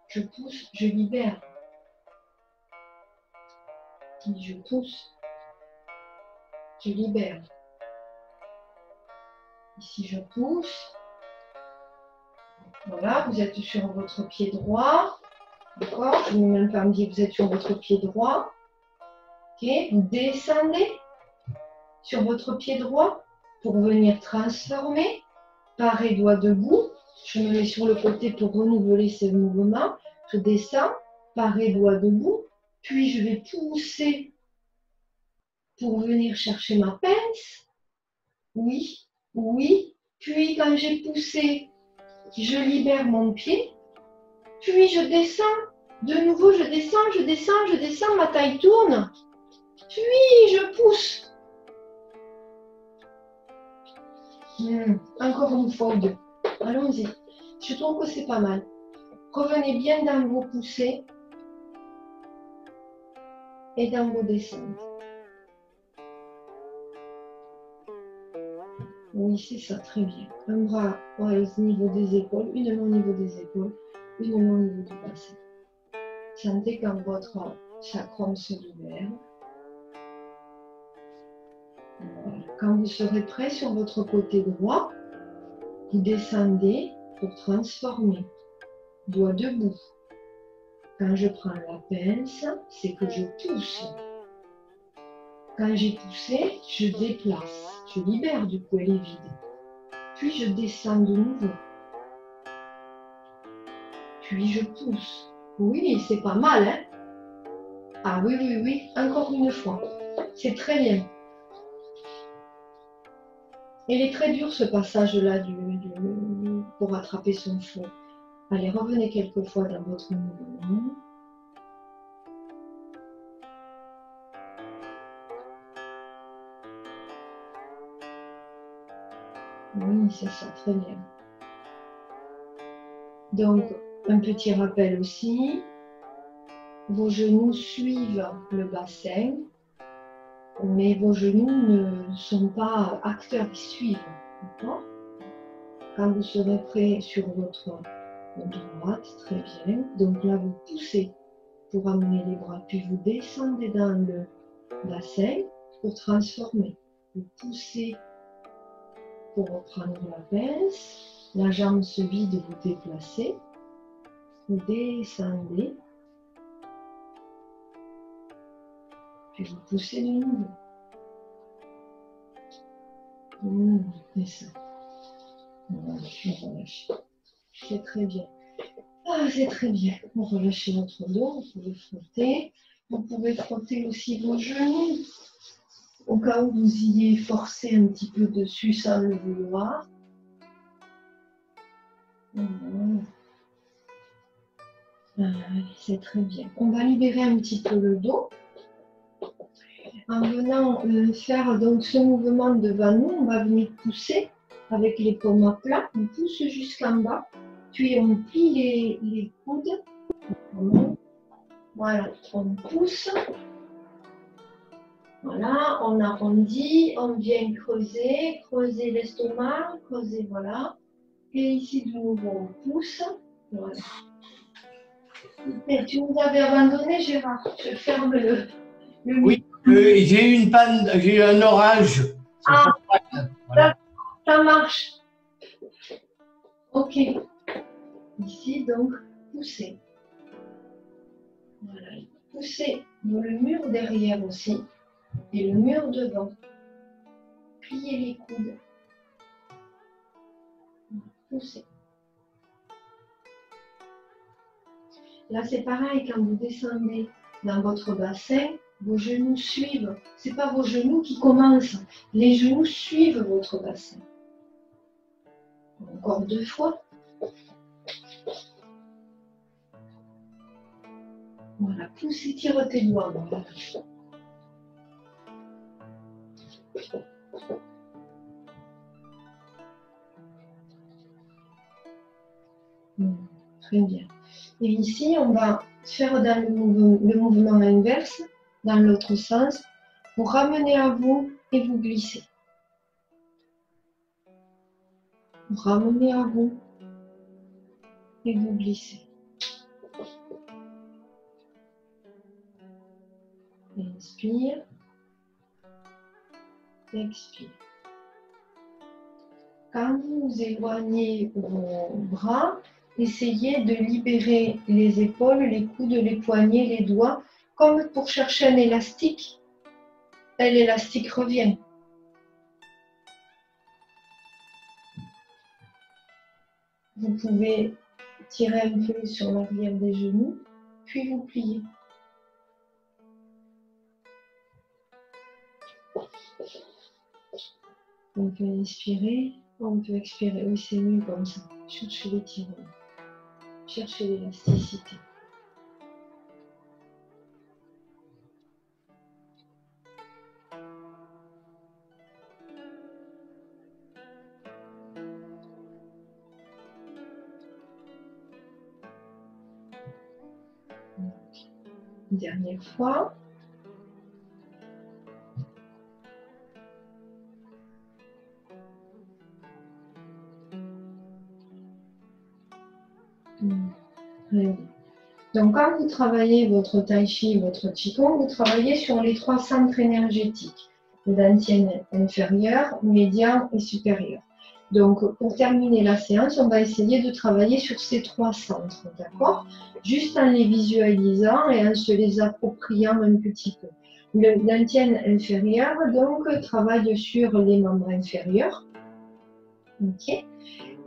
Je pousse, je libère. Je pousse, je libère. Ici, je pousse. Voilà, vous êtes sur votre pied droit. D'accord? Je ne mets même pas me dire que vous êtes sur votre pied droit. Ok? Vous descendez sur votre pied droit pour venir transformer. Pareil, doigt debout. Je me mets sur le côté pour renouveler ce mouvement. Je descends. Pareil, doigt debout. Puis, je vais pousser pour venir chercher ma pince. Oui, oui. Puis, quand j'ai poussé, je libère mon pied. Puis, je descends. De nouveau, je descends, je descends, je descends. Ma taille tourne. Puis, je pousse. Encore une fois ou deux. Allons-y. Je trouve que c'est pas mal. Revenez bien dans vos poussées et dans vos descentes. Oui, c'est ça, très bien. Un bras au niveau des épaules, une main au niveau des épaules, uniquement au niveau du bassin. Sentez quand votre sacrum se libère. Voilà. Quand vous serez prêt sur votre côté droit, vous descendez pour transformer. Doigt debout. Quand je prends la pince, c'est que je pousse. Quand j'ai poussé, je déplace. Je libère du coup, elle est vide. Puis je descends de nouveau. Puis je pousse. Oui, c'est pas mal, hein? Ah oui, oui, oui, encore une fois. C'est très bien. Il est très dur ce passage-là pour attraper son feu. Allez, revenez quelques fois dans votre mouvement. Oui, c'est ça, très bien. Donc, un petit rappel aussi. Vos genoux suivent le bassin, mais vos genoux ne sont pas acteurs, ils suivent. D'accord ? Quand vous serez prêt sur votre droite, très bien. Donc là, vous poussez pour amener les bras, puis vous descendez dans le bassin pour transformer. Vous poussez pour reprendre la pince, la jambe se vide, vous déplacez, vous descendez, puis vous poussez de nouveau. C'est ça. On relâche. C'est très bien. Ah, c'est très bien. Vous relâchez votre dos, vous pouvez frotter. Vous pouvez frotter aussi vos genoux. Au cas où vous ayez forcé un petit peu dessus sans le vouloir. C'est très bien. On va libérer un petit peu le dos. En venant faire donc ce mouvement devant nous, on va venir pousser avec les paumes à plat. On pousse jusqu'en bas. Puis on plie les coudes. Voilà, on pousse. Voilà, on arrondit, on vient creuser l'estomac, creuser, voilà. Et ici, de nouveau, on pousse. Voilà. Et tu nous avais abandonné, Gérard. Je ferme le oui, j'ai eu une panne, j'ai eu un orage. Ah, voilà. Ça marche. Ok. Ici, donc, poussez. Voilà. Poussez le mur derrière aussi et le mur devant. Pliez les coudes. Poussez. Là, c'est pareil, quand vous descendez dans votre bassin, vos genoux suivent. Ce n'est pas vos genoux qui commencent. Les genoux suivent votre bassin. Encore 2 fois. Voilà, pousse et tire tes doigts. Voilà. Très bien. Et ici, on va faire dans le mouvement inverse, dans l'autre sens, pour ramener à vous et vous glisser. Pour ramener à vous et vous glisser. Inspire. Expire. Quand vous éloignez vos bras, essayez de libérer les épaules, les coudes, les poignets, les doigts, comme pour chercher un élastique. Et l'élastique revient. Vous pouvez tirer un peu sur l'arrière des genoux, puis vous pliez. On peut inspirer, on peut expirer. Oui, c'est mieux comme ça. Cherchez l'étirement. Cherchez l'élasticité. Une dernière fois. Très bien. Donc, quand vous travaillez votre Tai Chi, votre Qigong, vous travaillez sur les 3 centres énergétiques, le Dantian inférieur, médian et supérieur. Donc, pour terminer la séance, on va essayer de travailler sur ces 3 centres, d'accord? Juste en les visualisant et en se les appropriant un petit peu. Le Dantian inférieur, donc, travaille sur les membres inférieurs. Ok?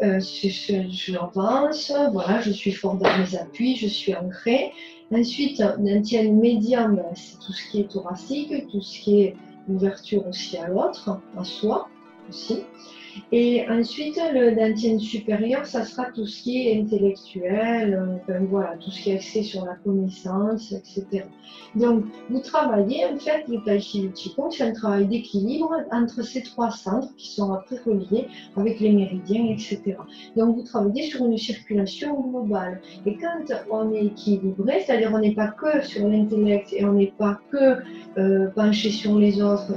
J'avance, voilà, je suis fort dans mes appuis, je suis ancrée. Ensuite, Dantian médian, c'est tout ce qui est thoracique, tout ce qui est ouverture aussi à l'autre, à soi aussi. Et ensuite, le Dantian supérieur, ça sera tout ce qui est intellectuel, voilà, tout ce qui est axé sur la connaissance, etc. Donc, vous travaillez, en fait, le Tai Chi et le Qigong, c'est un travail d'équilibre entre ces 3 centres qui sont après reliés avec les méridiens, etc. Donc, vous travaillez sur une circulation globale. Et quand on est équilibré, c'est-à-dire on n'est pas que sur l'intellect et on n'est pas que penché sur les autres,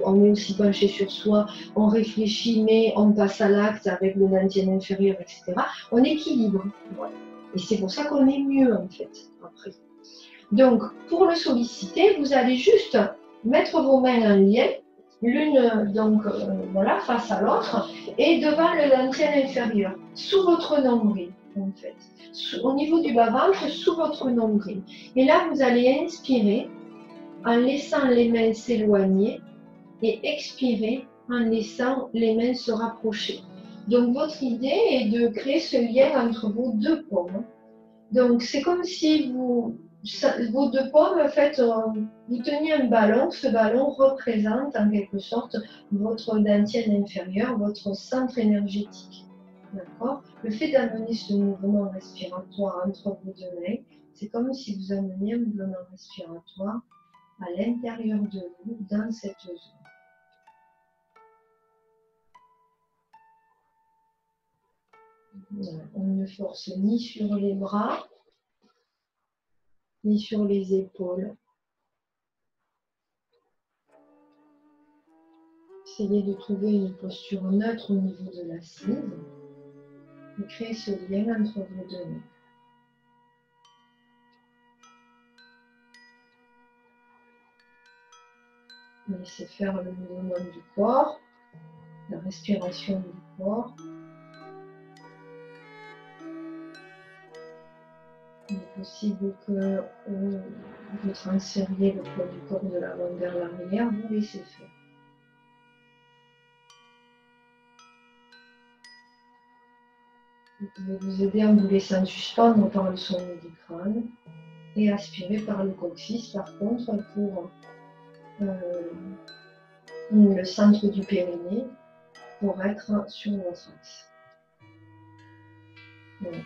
on est aussi penché sur soi, on réfléchit, mais on passe à l'acte avec le Dantian inférieur, etc. On équilibre. Voilà. Et c'est pour ça qu'on est mieux, en fait, après. Donc, pour le solliciter, vous allez juste mettre vos mains en lien, l'une donc voilà, face à l'autre, et devant le Dantian inférieur, sous votre nombril, en fait. Au niveau du bas-ventre, sous votre nombril. Et là, vous allez inspirer en laissant les mains s'éloigner et expirer en laissant les mains se rapprocher. Donc, votre idée est de créer ce lien entre vos 2 paumes. Donc, c'est comme si vos 2 paumes, en fait, vous teniez un ballon. Ce ballon représente en quelque sorte votre Dantian inférieur, votre centre énergétique. D'accord? Le fait d'amener ce mouvement respiratoire entre vos 2 mains, c'est comme si vous ameniez un mouvement respiratoire à l'intérieur de vous, dans cette zone. On ne force ni sur les bras, ni sur les épaules. Essayez de trouver une posture neutre au niveau de l'assise et créer ce lien entre vos 2 mains. Laissez faire le mouvement du corps, la respiration du corps. Il est possible que vous transfériez le poids du corps de l'avant vers l'arrière, vous laissez faire. Vous pouvez vous aider en vous laissant suspendre par le sommet du crâne et aspirer par le coccyx, par contre, pour le centre du périnée, pour être sur votre axe. Voilà.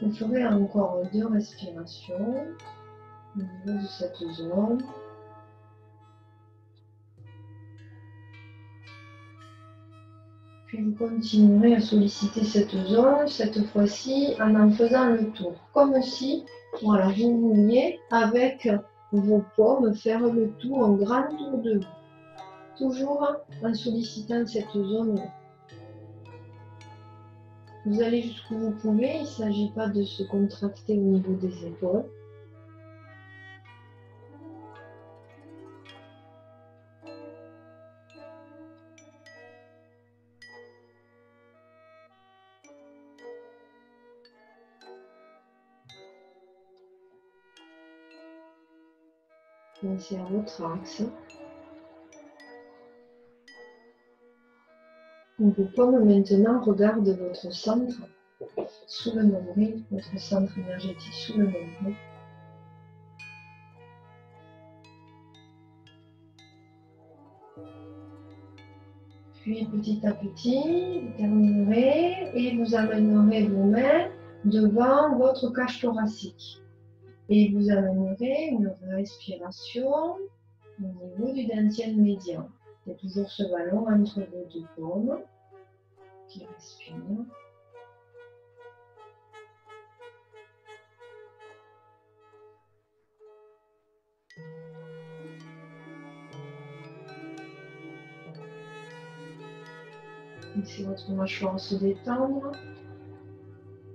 Vous ferez encore 2 respirations au niveau de cette zone. Puis vous continuerez à solliciter cette zone, cette fois-ci en faisant le tour. Comme si voilà, vous vouliez, avec vos paumes, faire le tour, un grand tour de vous. Toujours en sollicitant cette zone. Vous allez jusqu'où vous pouvez, il ne s'agit pas de se contracter au niveau des épaules. Pensez à votre axe. Vos paumes maintenant regardent votre centre sous le nombril, votre centre énergétique sous le nombril. Puis petit à petit, vous terminerez et vous amènerez vos mains devant votre cage thoracique. Et vous amènerez une respiration au niveau du Dantian médian. Il y a toujours ce ballon entre vos 2 paumes qui respire. Laissez votre mâchoire se détendre.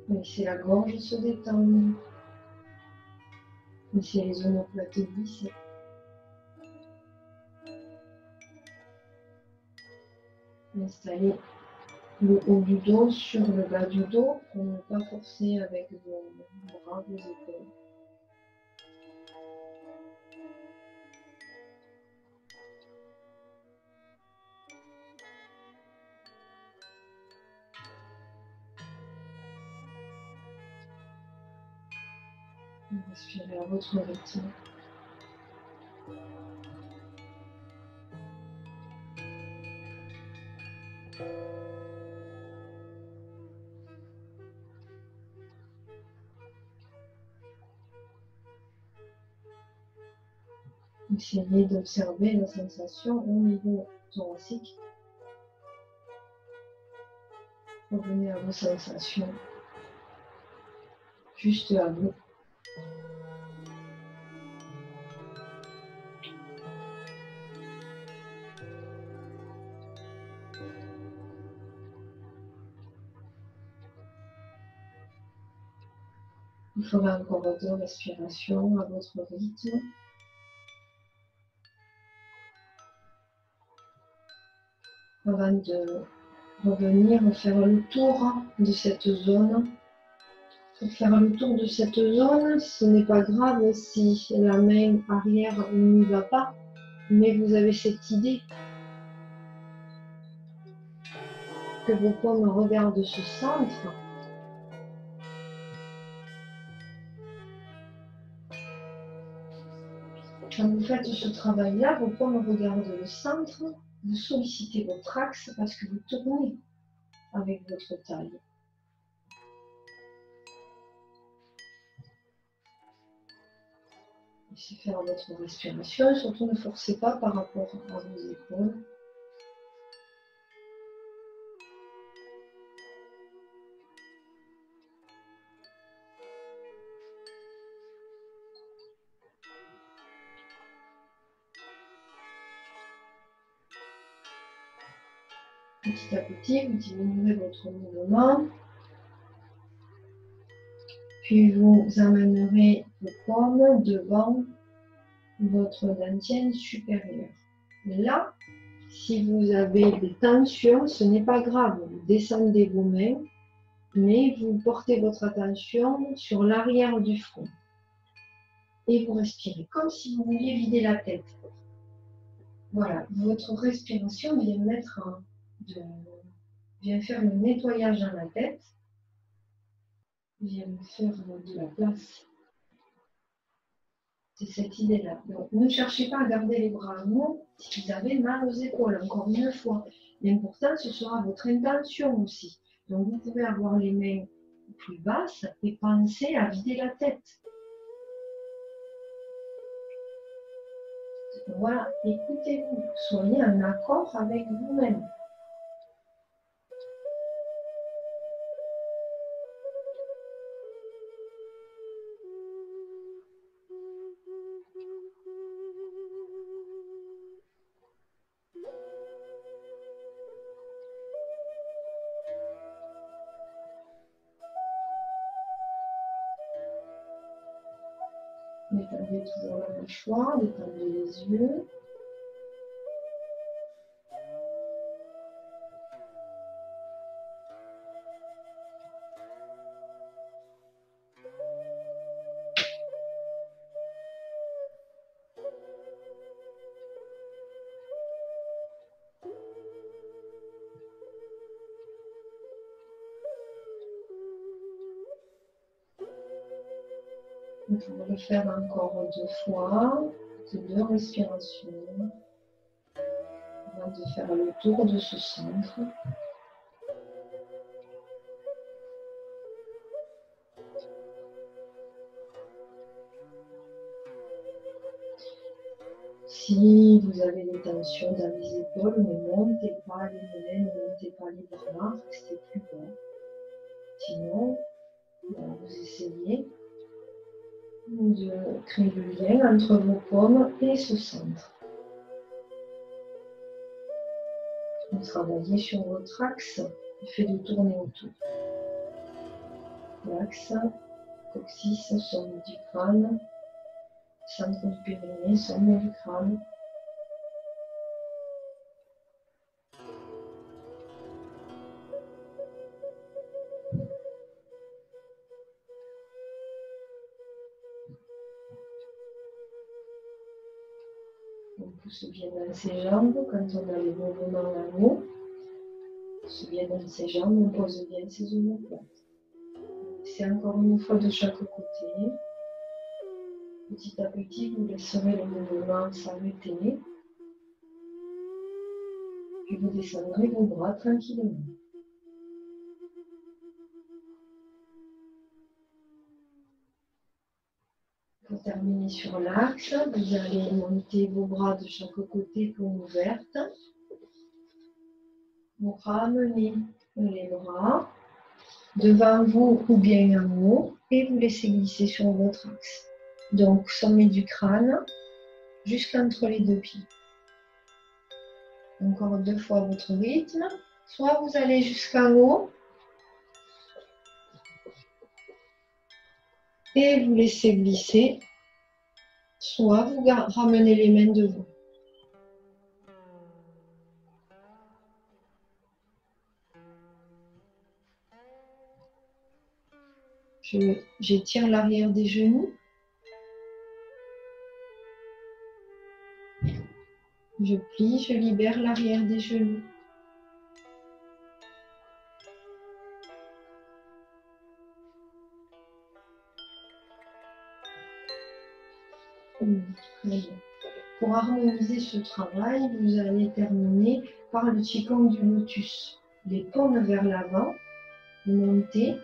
Laissez la gorge se détendre. Laissez les omoplates glisser. Installez le haut du dos sur le bas du dos pour ne pas forcer avec vos bras, vos épaules. Respirez à votre rythme. Essayez d'observer la sensation au niveau thoracique. Revenez à vos sensations, juste à vous. Vous ferez encore 2 respirations à votre rythme. Avant de revenir faire le tour de cette zone. Pour faire le tour de cette zone, ce n'est pas grave si la main arrière n'y va pas, mais vous avez cette idée que vos paumes regardent ce centre. Quand vous faites ce travail-là, vos paumes regardent le centre, vous sollicitez votre axe parce que vous tournez avec votre taille. Laissez faire votre respiration, surtout ne forcez pas par rapport à vos épaules. Petit à petit, vous diminuez votre mouvement, puis vous amènerez vos paumes devant votre dantienne supérieure. Là, si vous avez des tensions, ce n'est pas grave, vous descendez vos mains, mais vous portez votre attention sur l'arrière du front. Et vous respirez comme si vous vouliez vider la tête. Voilà, votre respiration vient faire le nettoyage dans la tête, vient faire de la place. C'est cette idée-là. Donc, ne cherchez pas à garder les bras mous si vous avez mal aux épaules, encore une fois. L'important, ce sera votre intention aussi. Donc, vous pouvez avoir les mains plus basses et penser à vider la tête. Voilà, écoutez-vous, soyez en accord avec vous-même. Détendez toujours la mâchoire, détendez les yeux. Vous pouvez le faire encore 2 fois, 2 respirations, avant de faire le tour de ce centre. Si vous avez des tensions dans les épaules, ne montez pas les mains, ne montez pas les bras, restez plus bas. Sinon, vous essayez de créer le lien entre vos paumes et ce centre. Vous travaillez sur votre axe, le fait de tourner autour. L'axe, coccyx, sommet du crâne, centre du périnée, sommet du crâne. On pousse bien dans ses jambes quand on a les mouvements en haut. On pousse bien dans ses jambes, on pose bien ses omoplates. C'est encore une fois de chaque côté. Petit à petit, vous laisserez le mouvement s'arrêter. Puis vous descendrez vos bras tranquillement. Pour terminer sur l'axe, vous allez monter vos bras de chaque côté, paume ouverte. Vous ramenez les bras devant vous ou bien en haut et vous laissez glisser sur votre axe. Donc, sommet du crâne jusqu'entre les deux pieds. Encore 2 fois votre rythme. Soit vous allez jusqu'en haut et vous laissez glisser, soit vous ramenez les mains devant. J'étire l'arrière des genoux. Je plie, je libère l'arrière des genoux. Très bien. Pour harmoniser ce travail, vous allez terminer par le Qigong du lotus. Les paumes vers l'avant, vous montez,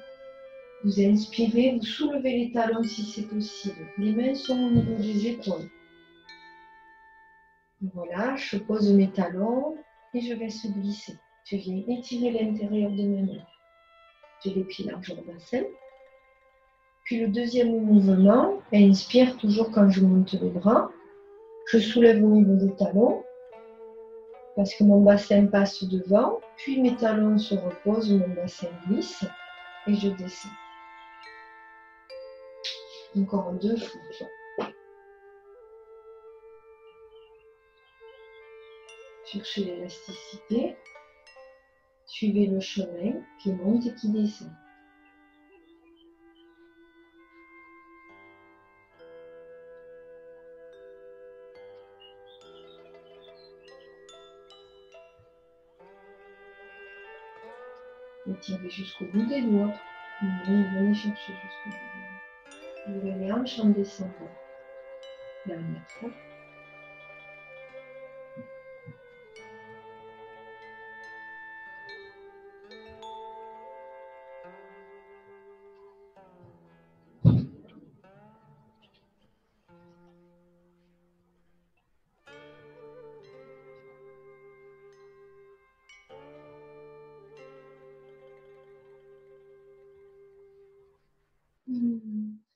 vous inspirez, vous soulevez les talons si c'est possible. Les mains sont au niveau des épaules. Voilà, je pose mes talons et je laisse glisser. Je viens étirer l'intérieur de mes mains. J'ai les pieds larges au bassin. Puis le deuxième mouvement, inspire toujours quand je monte les bras. Je soulève au niveau des talons parce que mon bassin passe devant. Puis mes talons se reposent, mon bassin glisse et je descends. Encore 2 fois. Cherchez l'élasticité. Suivez le chemin qui monte et qui descend. Étirez jusqu'au bout des doigts. Venez chercher jusqu'au bout des doigts. Ouvrez les hanches en descendant. Dernière fois.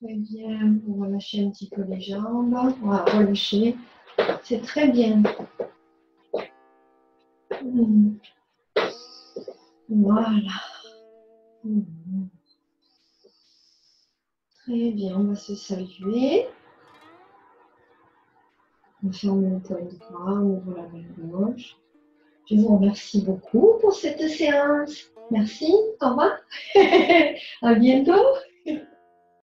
Très bien, on va relâcher un petit peu les jambes, on va relâcher, c'est très bien. Voilà. Très bien, on va se saluer. On ferme le point de bras, on ouvre la main gauche. Je vous remercie beaucoup pour cette séance. Merci, au revoir. À bientôt.